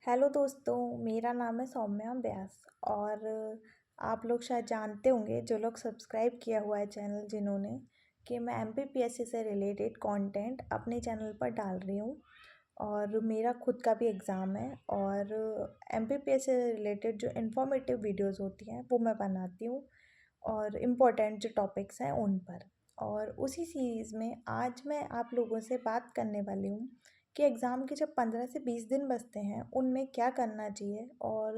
Hello दोस्तों, मेरा नाम है सौम्या व्यास। और आप लोग शायद जानते होंगे, जो लोग सब्सक्राइब किया हुआ है चैनल जिन्होंने, कि मैं एमपीपीएससी से रिलेटेड कंटेंट अपने चैनल पर डाल रही हूँ। और मेरा खुद का भी एग्ज़ाम है और एमपीपीएससी से रिलेटेड जो इन्फॉर्मेटिव वीडियोस होती हैं वो मैं बनाती हूँ, और इम्पोर्टेंट जो टॉपिक्स हैं उन पर। और उसी सीरीज़ में आज मैं आप लोगों से बात करने वाली हूँ कि एग्ज़ाम के जब 15 से 20 दिन बचते हैं उनमें क्या करना चाहिए और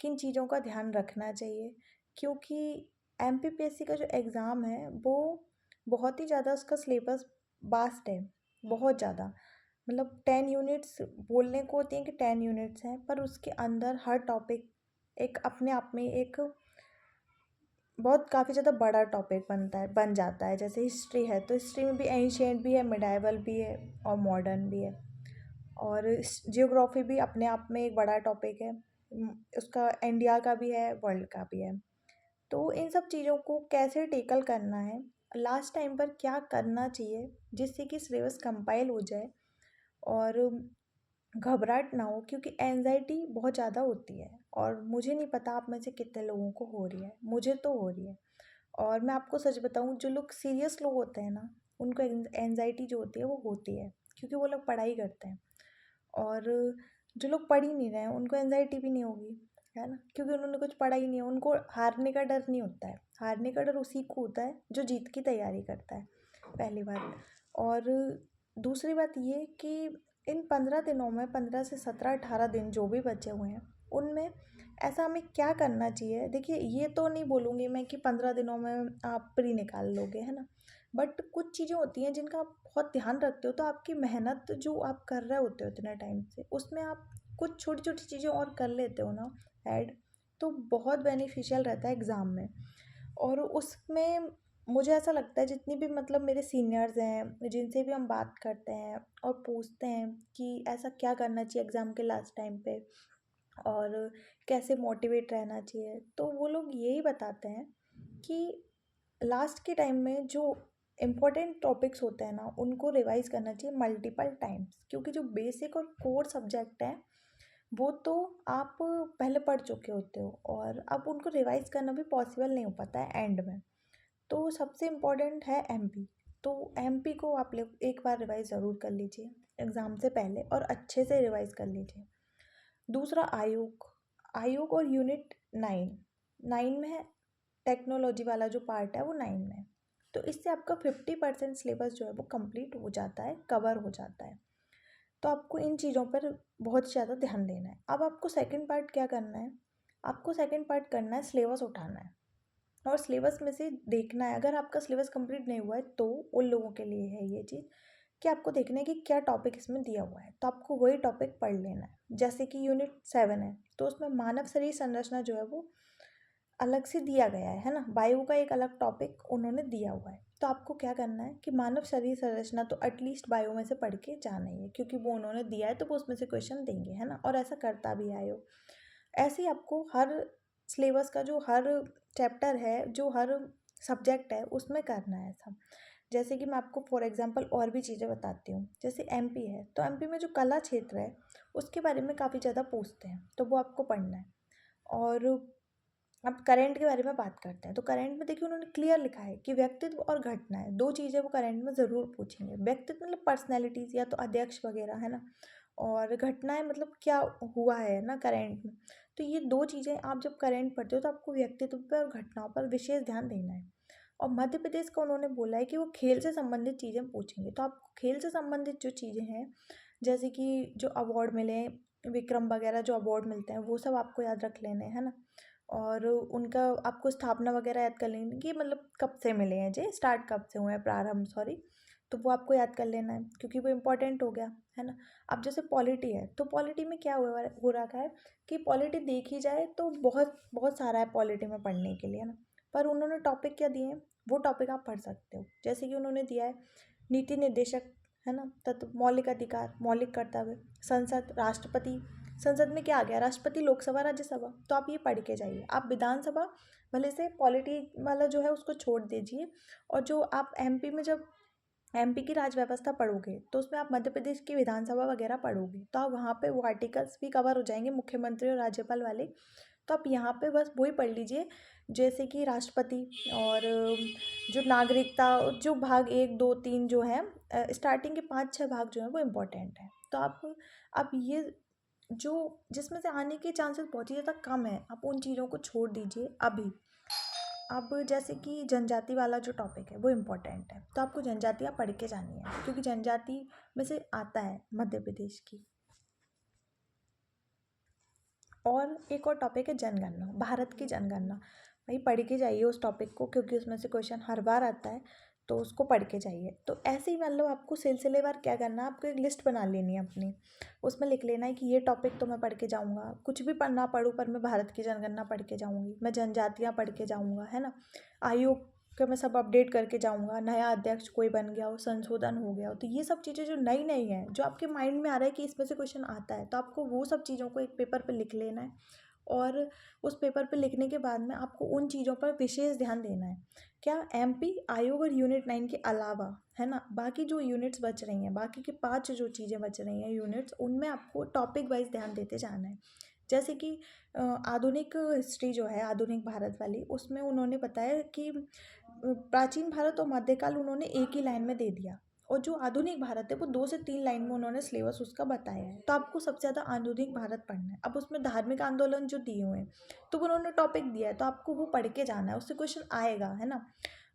किन चीज़ों का ध्यान रखना चाहिए। क्योंकि एमपीपीएससी का जो एग्ज़ाम है वो बहुत ही ज़्यादा, उसका सिलेबस वास्ट है, बहुत ज़्यादा। मतलब 10 यूनिट्स बोलने को होती हैं कि 10 यूनिट्स हैं, पर उसके अंदर हर टॉपिक एक अपने आप में एक बहुत काफ़ी ज़्यादा बड़ा टॉपिक बन जाता है। जैसे हिस्ट्री है तो हिस्ट्री में भी एंशियंट भी है, मिडाइवल भी है और मॉडर्न भी है। और जियोग्राफी भी अपने आप में एक बड़ा टॉपिक है। उसका इंडिया का भी है, वर्ल्ड का भी है। तो इन सब चीज़ों को कैसे टेकल करना है, लास्ट टाइम पर क्या करना चाहिए जिससे कि सिलेबस कंपाइल हो जाए और घबराहट ना हो। क्योंकि एनजाइटी बहुत ज़्यादा होती है और मुझे नहीं पता आप में से कितने लोगों को हो रही है, मुझे तो हो रही है। और मैं आपको सच बताऊं, जो लोग सीरियस लोग होते हैं ना, उनको एनजाइटी जो होती है वो होती है, क्योंकि वो लोग पढ़ाई करते हैं। और जो लोग पढ़ ही नहीं रहे हैं उनको एनजाइटी भी नहीं होगी, है ना, क्योंकि उन्होंने कुछ पढ़ा ही नहीं है। उनको हारने का डर नहीं होता है, हारने का डर उसी को होता है जो जीत की तैयारी करता है, पहली बात। और दूसरी बात ये कि इन 15 दिनों में, 15 से 17 18 दिन जो भी बचे हुए हैं उनमें ऐसा हमें क्या करना चाहिए। देखिए, ये तो नहीं बोलूँगी मैं कि 15 दिनों में आप प्री निकाल लोगे, है ना, बट कुछ चीज़ें होती हैं जिनका आप बहुत ध्यान रखते हो, तो आपकी मेहनत जो आप कर रहे होते हो इतने टाइम से, उसमें आप कुछ छोटी छोटी चीज़ें और कर लेते हो ना ऐड, तो बहुत बेनिफिशियल रहता है एग्ज़ाम में। और उसमें मुझे ऐसा लगता है, जितनी भी मतलब मेरे सीनियर्स हैं जिनसे भी हम बात करते हैं और पूछते हैं कि ऐसा क्या करना चाहिए एग्ज़ाम के लास्ट टाइम पे और कैसे मोटिवेट रहना चाहिए, तो वो लोग यही बताते हैं कि लास्ट के टाइम में जो इम्पोर्टेंट टॉपिक्स होते हैं ना उनको रिवाइज करना चाहिए मल्टीपल टाइम्स। क्योंकि जो बेसिक और कोर सब्जेक्ट हैं वो तो आप पहले पढ़ चुके होते हो, और अब उनको रिवाइज करना भी पॉसिबल नहीं हो पाता है एंड में। तो सबसे इम्पोर्टेंट है एमपी। तो एमपी को आप लोग एक बार रिवाइज ज़रूर कर लीजिए एग्ज़ाम से पहले, और अच्छे से रिवाइज कर लीजिए। दूसरा, आयोग। आयोग और यूनिट 9 में है, टेक्नोलॉजी वाला जो पार्ट है वो 9 में है। तो इससे आपका 50% सिलेबस जो है वो कंप्लीट हो जाता है, कवर हो जाता है। तो आपको इन चीज़ों पर बहुत ज़्यादा ध्यान देना है। अब आपको सेकंड पार्ट क्या करना है, आपको सेकंड पार्ट करना है सिलेबस उठाना है, और सिलेबस में से देखना है। अगर आपका सिलेबस कंप्लीट नहीं हुआ है तो उन लोगों के लिए है ये चीज़ कि आपको देखना है कि क्या टॉपिक इसमें दिया हुआ है, तो आपको वही टॉपिक पढ़ लेना है। जैसे कि यूनिट 7 है तो उसमें मानव शरीर संरचना जो है वो अलग से दिया गया है ना, बायो का एक अलग टॉपिक उन्होंने दिया हुआ है। तो आपको क्या करना है कि मानव शरीर संरचना तो एटलीस्ट बायो में से पढ़ के जाना ही है, क्योंकि वो उन्होंने दिया है तो वो उसमें से क्वेश्चन देंगे, है ना, और ऐसा करता भी आयो। ऐसे ही आपको हर सिलेबस का जो हर चैप्टर है, जो हर सब्जेक्ट है उसमें करना है ऐसा। जैसे कि मैं आपको फॉर एग्जांपल और भी चीज़ें बताती हूँ। जैसे एमपी है तो एमपी में जो कला क्षेत्र है उसके बारे में काफ़ी ज़्यादा पूछते हैं, तो वो आपको पढ़ना है। और अब करंट के बारे में बात करते हैं। तो करंट में देखिए उन्होंने क्लियर लिखा है कि व्यक्तित्व और घटनाएं, दो चीज़ें वो करंट में ज़रूर पूछेंगे। व्यक्तित्व मतलब पर्सनैलिटीज़ या तो अध्यक्ष वगैरह, है ना, और घटनाएं मतलब क्या हुआ है ना करंट में। तो ये दो चीज़ें आप जब करंट पढ़ते हो तो आपको व्यक्तित्व पर और घटनाओं पर विशेष ध्यान देना है। और मध्य प्रदेश का उन्होंने बोला है कि वो खेल से संबंधित चीज़ें पूछेंगे, तो आपको खेल से संबंधित जो चीज़ें हैं, जैसे कि जो अवार्ड मिले, विक्रम वगैरह जो अवार्ड मिलते हैं वो सब आपको याद रख लेने हैं, है ना। और उनका आपको स्थापना वगैरह याद कर लेनी कि मतलब कब से मिले हैं, जे स्टार्ट कब से हुए हैं, प्रारंभ सॉरी। तो वो आपको याद कर लेना है क्योंकि वो इम्पोर्टेंट हो गया, है ना। अब जैसे पॉलिटी है तो पॉलिटी में क्या हो रखा है कि पॉलिटी देखी जाए तो बहुत बहुत सारा है पॉलिटी में पढ़ने के लिए, है ना। पर उन्होंने टॉपिक क्या दिए हैं वो टॉपिक आप पढ़ सकते हो। जैसे कि उन्होंने दिया है नीति निर्देशक, है ना, तत्व, मौलिक अधिकार, मौलिक कर्तव्य, संसद, राष्ट्रपति। संसद में क्या आ गया, राष्ट्रपति, लोकसभा, राज्यसभा। तो आप ये पढ़ के जाइए। आप विधानसभा भले से पॉलिटी वाला जो है उसको छोड़ दीजिए, और जो आप एमपी में जब एमपी की राज व्यवस्था पढ़ोगे तो उसमें आप मध्य प्रदेश की विधानसभा वगैरह पढ़ोगे, तो आप वहाँ पे वो आर्टिकल्स भी कवर हो जाएंगे, मुख्यमंत्री और राज्यपाल वाले। तो आप यहाँ पे बस वही पढ़ लीजिए, जैसे कि राष्ट्रपति और जो नागरिकता, जो भाग 1 2 3 जो है, स्टार्टिंग के 5 6 भाग जो है वो इम्पोर्टेंट है। तो आप ये जो जिसमें से आने के चांसेस बहुत ही ज़्यादा कम है, आप उन चीज़ों को छोड़ दीजिए अभी। अब जैसे कि जनजाति वाला जो टॉपिक है वो इम्पोर्टेंट है, तो आपको जनजातियाँ पढ़ के जानी है, क्योंकि जनजाति में से आता है मध्य प्रदेश की। और एक और टॉपिक है जनगणना, भारत की जनगणना। भाई पढ़ के जाइए उस टॉपिक को, क्योंकि उसमें से क्वेश्चन हर बार आता है, तो उसको पढ़ के जाइए। तो ऐसे ही मतलब आपको सिलसिलेवार क्या करना है, आपको एक लिस्ट बना लेनी है अपनी, उसमें लिख लेना है कि ये टॉपिक तो मैं पढ़ के जाऊँगा, कुछ भी पढ़ना पढ़ूँ पर मैं भारत की जनगणना पढ़ के जाऊँगी, मैं जनजातियाँ पढ़ के जाऊँगा, है ना। आयोग का मैं सब अपडेट करके जाऊँगा, नया अध्यक्ष कोई बन गया हो, संशोधन हो गया हो, तो ये सब चीज़ें जो नई नई हैं, जो आपके माइंड में आ रहा है कि इसमें से क्वेश्चन आता है, तो आपको वो सब चीज़ों को एक पेपर पे लिख लेना है। और उस पेपर पे लिखने के बाद में आपको उन चीज़ों पर विशेष ध्यान देना है। क्या एमपी आयोग और यूनिट 9 के अलावा, है ना, बाकी जो यूनिट्स बच रही हैं, बाकी के 5 जो चीज़ें बच रही हैं यूनिट्स, उनमें आपको टॉपिक वाइज ध्यान देते जाना है। जैसे कि आधुनिक हिस्ट्री जो है, आधुनिक भारत वाली, उसमें उन्होंने बताया कि प्राचीन भारत और मध्यकाल उन्होंने एक ही लाइन में दे दिया, और जो आधुनिक भारत है वो 2 से 3 लाइन में उन्होंने सिलेबस उसका बताया है। तो आपको सबसे ज़्यादा आधुनिक भारत पढ़ना है। अब उसमें धार्मिक आंदोलन जो दिए हुए हैं, तो वो उन्होंने टॉपिक दिया है, तो आपको वो पढ़ के जाना है, उससे क्वेश्चन आएगा, है ना।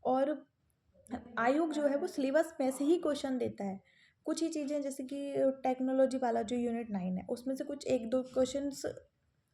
और आयोग जो है वो सिलेबस में से ही क्वेश्चन देता है। कुछ ही चीज़ें, जैसे कि टेक्नोलॉजी वाला जो यूनिट 9 है, उसमें से कुछ 1 2 क्वेश्चंस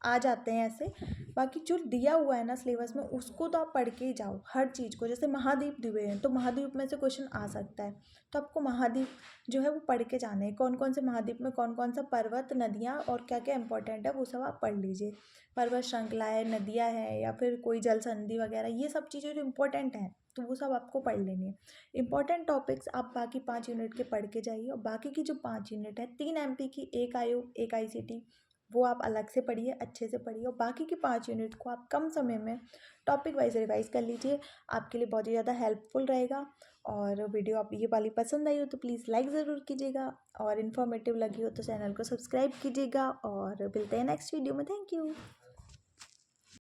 आ जाते हैं ऐसे। बाकी जो दिया हुआ है ना सिलेबस में, उसको तो आप पढ़ के ही जाओ हर चीज़ को। जैसे महाद्वीप दिए हैं, तो महाद्वीप में से क्वेश्चन आ सकता है, तो आपको महाद्वीप जो है वो पढ़ के जाने हैं, कौन कौन से महाद्वीप में कौन कौन सा पर्वत, नदियाँ और क्या क्या इंपॉर्टेंट है, वो सब आप पढ़ लीजिए। पर्वत श्रृंखलाएँ, नदियाँ हैं, या फिर कोई जल संधि वगैरह, ये सब चीज़ें जो इंपॉर्टेंट हैं, तो वो सब आपको पढ़ लेनी है। इंपॉर्टेंट टॉपिक्स आप बाकी 5 यूनिट के पढ़ के जाइए, और बाकी की जो 5 यूनिट है, 3 एमपी की, एक आयोग एक आईसीटी, वो आप अलग से पढ़िए, अच्छे से पढ़िए, और बाकी की 5 यूनिट को आप कम समय में टॉपिक वाइज रिवाइज कर लीजिए। आपके लिए बहुत ही ज़्यादा हेल्पफुल रहेगा। और वीडियो आप ये वाली पसंद आई हो तो प्लीज़ लाइक ज़रूर कीजिएगा, और इन्फॉर्मेटिव लगी हो तो चैनल को सब्सक्राइब कीजिएगा, और मिलते हैं नेक्स्ट वीडियो में। Thank you.